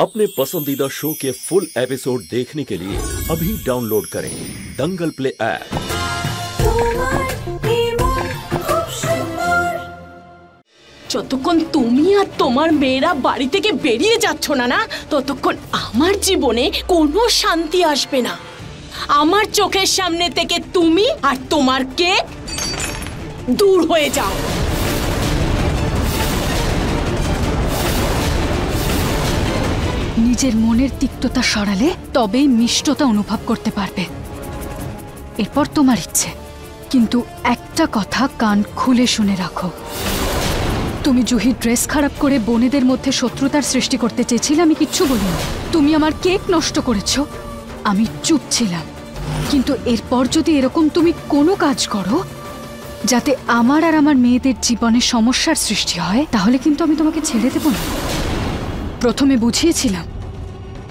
अपने पसंदीदा शो के फुल एपिसोड देखने के लिए अभी डाउनलोड करें दंगल प्ले ऐप। যতক্ষণ তুমি আর তোমার মেয়েরা বাড়ি থেকে বেরিয়ে যাচ্ছ না না ততক্ষণ আমার জীবনে কোনো শান্তি আসবে না। আমার চোখের সামনে থেকে তুমি আর তোমার কেক দূর হয়ে যাও। নিজের মনের তিক্ততা সরালে তবেই মিষ্টতা অনুভব করতে পারবে। এরপর তোমার ইচ্ছে, কিন্তু একটা কথা কান খুলে শুনে রাখো। তুমি জুহির ড্রেস খারাপ করে বোনেদের মধ্যে শত্রুতার সৃষ্টি করতে চেয়েছিলে, আমি কিচ্ছু বলিনি। তুমি আমার কেক নষ্ট করেছ, আমি চুপ ছিলাম। কিন্তু এরপর যদি এরকম তুমি কোনো কাজ করো যাতে আমার আর আমার মেয়েদের জীবনে সমস্যার সৃষ্টি হয়, তাহলে কিন্তু আমি তোমাকে ছেড়ে দেব না। প্রথমে বুঝিয়েছিলাম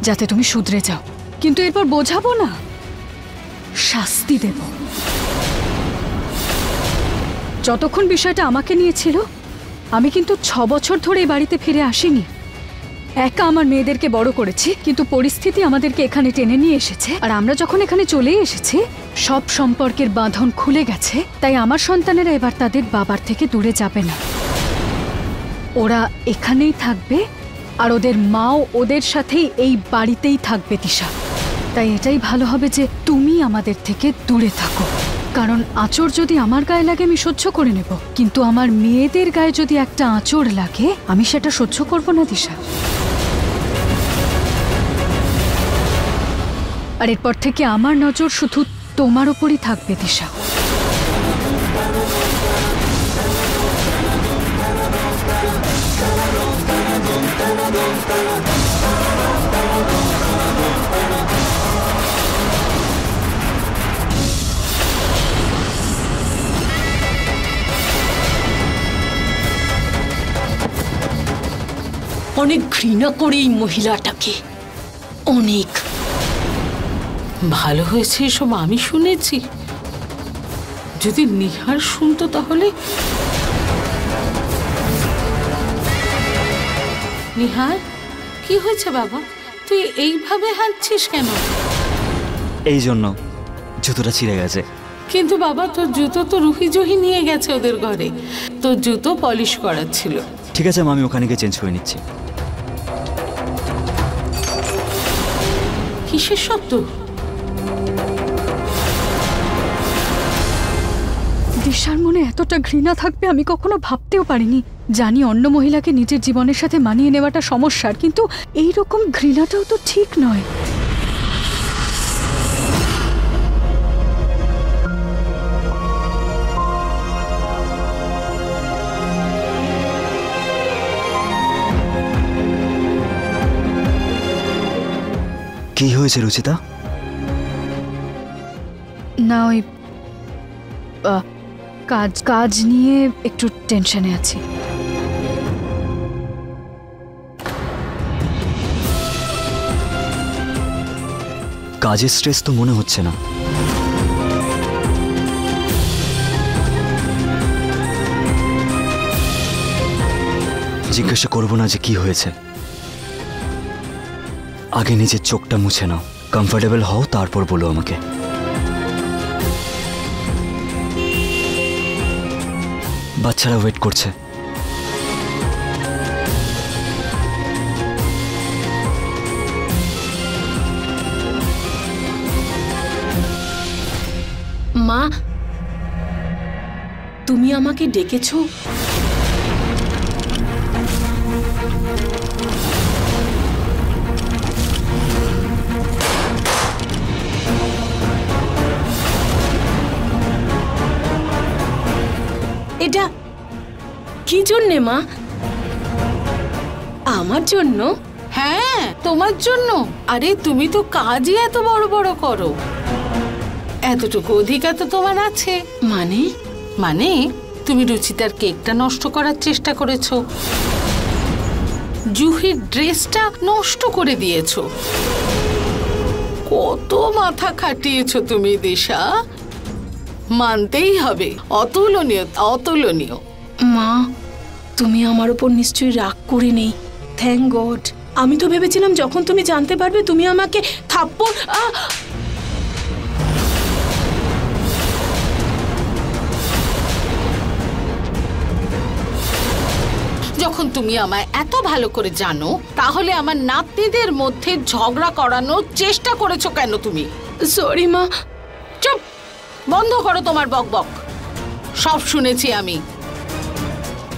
যাতে তুমি শুধরে যাও, কিন্তু এরপর বোঝাবো না, শাস্তি দেব। যতক্ষণ বিষয়টা আমাকে নিয়েছিল, আমি কিন্তু 6 বছর ধরে এই বাড়িতে ফিরে আসিনি। একা আমার মেয়েদেরকে বড় করেছি, কিন্তু পরিস্থিতি আমাদেরকে এখানে টেনে নিয়ে এসেছে। আর আমরা যখন এখানে চলে এসেছি, সব সম্পর্কের বাঁধন খুলে গেছে। তাই আমার সন্তানেরা এবার তাদের বাবার থেকে দূরে যাবে না। ওরা এখানেই থাকবে, আর ওদের মাও ওদের সাথেই এই বাড়িতেই থাকবে তিশা। তাই এটাই ভালো হবে যে তুমি আমাদের থেকে দূরে থাকো। কারণ আঁচড় যদি আমার গায়ে লাগে আমি সহ্য করে নেব, কিন্তু আমার মেয়েদের গায়ে যদি একটা আঁচড় লাগে আমি সেটা সহ্য করব না তিশা। আর এরপর থেকে আমার নজর শুধু তোমার ওপরই থাকবে তিশা। অনেক ঘৃণা করে এই মহিলাটাকে, অনেক। ভালো হয়েছে এসব আমি শুনেছি, যদি নিহার শুনতো তাহলে। নিহার, কি হয়েছে বাবা? তুই এইভাবে হাঁটছিস কেন? এই জন্য জুতোটা ছিঁড়ে গেছে। কিন্তু বাবা, তোর জুতো তো রুহি জুহি নিয়ে গেছে ওদের ঘরে, তোর জুতো পলিশ করার ছিল। ঠিক আছে, আমি ওখানে গিয়ে চেঞ্জ করে নিচ্ছি। কিসের শব্দ? দিশার মনে এতটা ঘৃণা থাকবে আমি কখনো ভাবতেও পারিনি। জানি অন্য মহিলাকে নিজের জীবনের সাথে মানিয়ে নেওয়াটা সমস্যার, কিন্তু এই রকম ঘৃণাটাও তো ঠিক নয়। কি হয়েছে রুচিতা? না, ওই কাজ নিয়ে একটু টেনশনে আছি। কাজের স্ট্রেস তো মনে হচ্ছে না। জিজ্ঞাসা করবো না যে কি হয়েছে, আগে নিজের চোখটা মুছে নাও, কমফোর্টেবল হও, তারপর বলো আমাকে। বাচ্চারা ওয়েট করছে। মা, তুমি আমাকে ডেকেছো? এটা কি জন্যে মা? আমার জন্য? হ্যাঁ, তোমার জন্য। আরে তুমি তো কাজই এত বড় বড় করো, এতটুকু অধিকার তো তোমার আছে। মানে তুমি রুচিতার কেকটা নষ্ট করার চেষ্টা করেছো, জুহির ড্রেসটা নষ্ট করে দিয়েছো। কত মাথা খাটিয়েছো তুমি দিশা, মানতেই হবে। অতুলনীয়, অতুলনীয়। মা, তুমি আমার উপর নিশ্চয়ই রাগ করে নেই। Thank god. আমি তো ভেবেছিলাম যখন তুমি জানতে পারবে তুমি আমাকে থাপ্পড় যখন তুমি আমায় এত ভালো করে জানো তাহলে আমার নাতনিদের মধ্যে ঝগড়া করানোর চেষ্টা করেছো কেন তুমি? সরি মা। চুপ, বন্ধ করো তোমার বকবক। সব শুনেছি আমি।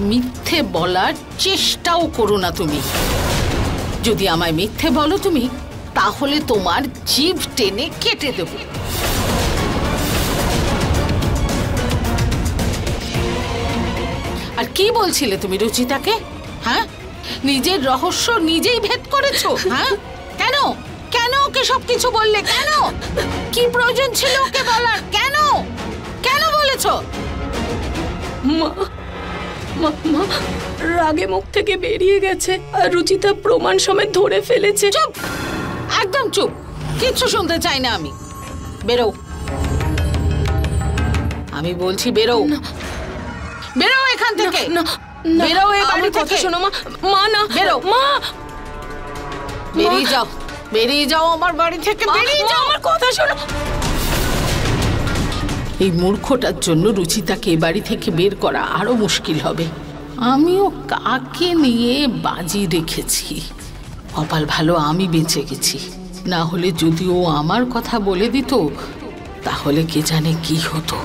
মিথ্যে বলার চেষ্টাও করো না তুমি। যদি আমায় মিথ্যে বলো তুমি তাহলে তোমার জিভ টেনে কেটে দেব। আর কি বলছিলে তুমি রুচিতাকে? হ্যাঁ, নিজের রহস্য নিজেই ভেদ করেছো? হ্যাঁ, কেন কেন ওকে সবকিছু বললে? কেন? কি প্রয়োজন ছিল ওকে বলার? কেন কেন বলেছো? মা রাগে মুখ থেকে বেরিয়ে গেছে আর রুচিতা প্রমাণ সমেত ধরে ফেলেছে। চুপ, একদম চুপ, কিচ্ছু শুনতে চাই না আমি। বেরো, আমি বলছি বেরো। বেরো এখান থেকে। বেরো এই বাড়ি থেকে। শোনো মা। মা না, বেরো। মা বেরিয়ে যাও, বেরিয়ে যাও আমার বাড়ি থেকে। বেরিয়ে যাও, আমার কথা শোনো। এই মূর্খটার জন্য রুচিতাকে এ বাড়ি থেকে বের করা আরো মুশকিল হবে। আমিও কাকে নিয়ে বাজি রেখেছি। কপাল ভালো আমি বেঁচে গেছি, না হলে যদি ও আমার কথা বলে দিত তাহলে কে জানে কি হতো।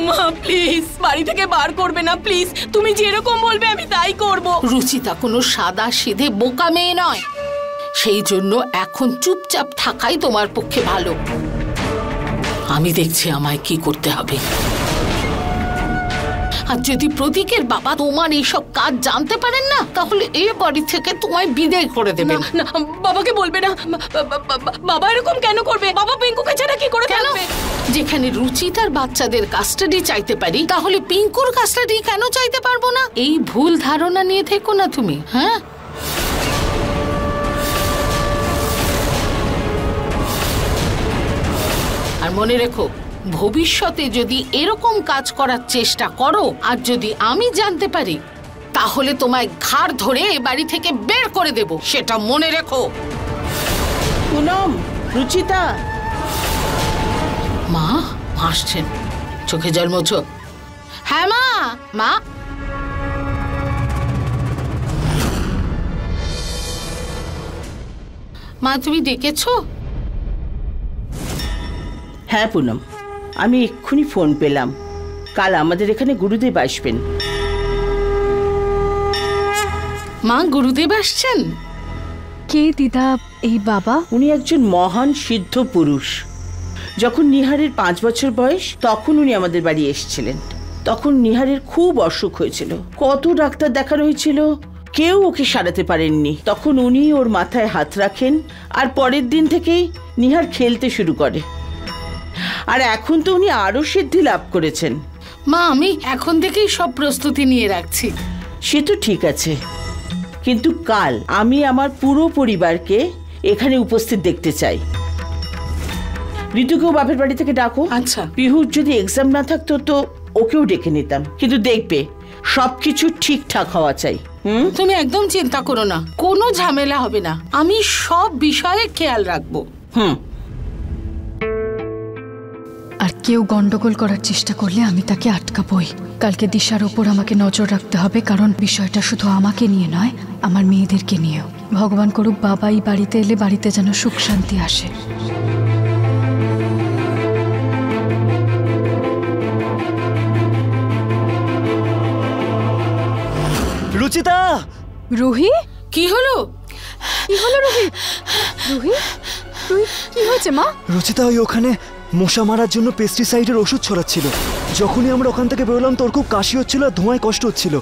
মা প্লিজ বাড়ি থেকে বার করবে না প্লিজ। তুমি যেরকম বলবে আমি তাই করব। রুচিতা কোনো সাদা সিধে বোকা মেয়ে নয়, সেই জন্য এখন চুপচাপ থাকাই তোমার পক্ষে ভালো। আমি দেখছি আমায় কি করতে হবে। আর যদি প্রতীকের বাবা তোমার এইসব কাজ জানতে পারেন না তাহলে এই বাড়ি থেকে তোমায় বিদায় করে দেবেন। না, বাবাকে বলবে না। বাবা এরকম কেন করবে? বাবা পিঙ্কুকে ছাড়া কি করে থাকবে? যেখানে রুচিতার বাচ্চাদের কাস্টাডি চাইতে পারি তাহলে পিঙ্কুর কাস্টাডি কেন চাইতে পারবো না? এই ভুল ধারণা নিয়ে থেকো না তুমি। হ্যাঁ, আর মনে রেখো, ভবিষ্যতে যদি এরকম কাজ করার চেষ্টা করো আর যদি আমি জানতে পারি তাহলে তোমায় ঘাড় ধরে এ বাড়ি থেকে বের করে দেব, সেটা মনে রেখো। পুনম, রুচিতা। মা আসছেন, চোখে জল মোছো। হ্যাঁ মা। মা, মা তুমি ডেকেছো? হ্যাঁ পুনম, আমি এক্ষুনি ফোন পেলাম। কাল আমাদের এখানে গুরুদেব আসবেন। মা, গুরুদেব আসছেন? কে দিদা এই বাবা? উনি একজন মহান সিদ্ধ পুরুষ। যখন নিহারের 5 বছর বয়স তখন উনি আমাদের বাড়ি এসেছিলেন। তখন নিহারের খুব অসুখ হয়েছিল, কত ডাক্তার দেখানো হয়েছিল, কেউ ওকে সারাতে পারেননি। তখন উনি ওর মাথায় হাত রাখেন আর পরের দিন থেকেই নিহার খেলতে শুরু করে। আর এখন তো উনি আরো সিদ্ধি লাভ করেছেন। মা, আমি এখন থেকেই সব প্রস্তুতি নিয়ে রাখছি। সে তো ঠিক আছে, কিন্তু কাল আমি আমার পুরো পরিবারকে এখানে উপস্থিত দেখতে চাই। ঋতুকেও বাপের বাড়ি থেকে ডাকো। আচ্ছা। পিহুর যদি এক্সাম না থাকতো তো ওকেও ডেকে নিতাম, কিন্তু দেখবে সবকিছু ঠিকঠাক হওয়া চাই। তুমি একদম চিন্তা করো না, কোনো ঝামেলা হবে না। আমি সব বিষয়ে খেয়াল রাখবো। আর কেউ গন্ডগোল করার চেষ্টা করলে আমি তাকে আটকাবই। কালকে দিশার ওপর আমাকে নজর রাখতে হবে, কারণ বিষয়টা শুধু আমাকে নিয়ে নয়, আমার মেয়েদেরকে নিয়েও। ভগবান করুক বাবা এই বাড়িতে এলে বাড়িতে যেন সুখ শান্তি আসে। রুচিতা! রুহি, কি হলো? কি হলো রুহি? রুহি, রুহি কি হয়েছে মা? রুচিতা ওই ওখানে মশা মারার জন্য পেস্টিসাইডের ওষুধ ছড়াচ্ছিল। যখনই আমরা ওখান থেকে বেরোলাম তোর খুব কাশি হচ্ছিল আর ধোঁয়ায় কষ্ট হচ্ছিল।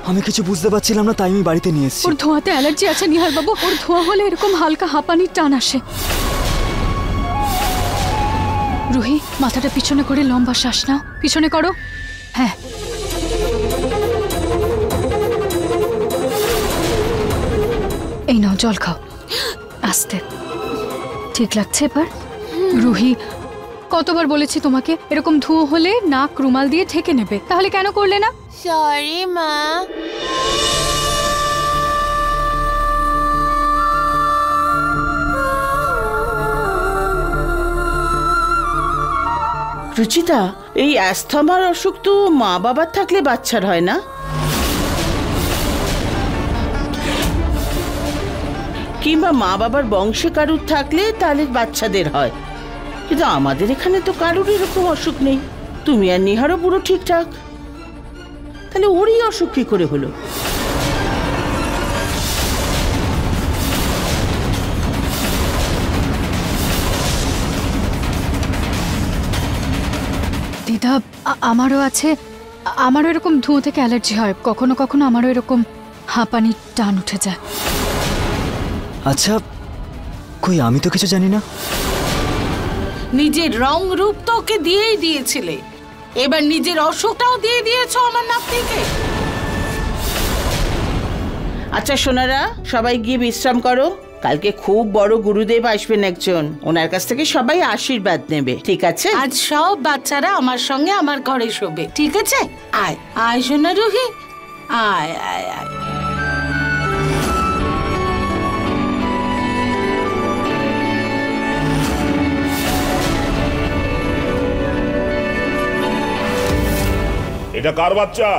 আমি কিছু বুঝতে পারছিলাম না, তাই আমি বাড়িতে নিয়ে এসেছি। ওর ধোঁয়াতে অ্যালার্জি আছে নিহার বাবু। ওর ধোঁয়া হলে এরকম হালকা হাঁপানির টান আসে। রুহি, মাথাটা পিছনে করে লম্বা শ্বাস নাও। পিছনে করো। হ্যাঁ, এই নাও জল খাও। আস্তে, ঠিক লাগছে এবার? রুহি, কতবার বলেছি তোমাকে এরকম ধুয়ো হলে নাক রুমাল দিয়ে ঢেকে নেবে, তাহলে কেন করলে না? সরি মা। রুচিতা, এই অ্যাস্থমার অসুখ তো মা বাবার থাকলে বাচ্চার হয় না? কিংবা মা বাবার বংশে কারুর থাকলে তাহলে বাচ্চাদের হয়, কিন্তু আমাদের এখানে তো কারুর এরকম অসুখ নেই। তুমি আর নিহারও পুরো ঠিকঠাক, তাহলে ওরই অসুখ কি করে হলো? দিদা, আমারও আছে। আমারও এরকম ধোঁয়া থেকে অ্যালার্জি হয়, কখনো কখনো আমারও এরকম হাঁপানি টান উঠে যায়। আচ্ছা, কই আমি তো কিছু জানি না। নিজের রং রূপ তো ওকে দিয়েই দিয়েছিলে, এবার নিজের অসুখটাও দিয়ে দিয়েছো আমার নাতনিকে। আচ্ছা সোনারা, সবাই গিয়ে বিশ্রাম করো। কালকে খুব বড় গুরুদেব আসবেন একজন, ওনার কাছ থেকে সবাই আশীর্বাদ নেবে, ঠিক আছে? আজ সব বাচ্চারা আমার সঙ্গে আমার ঘরে শোবে, ঠিক আছে? আয় আয় সোনা রুহি, আয় আয় আয়। এটা কার বাচ্চা?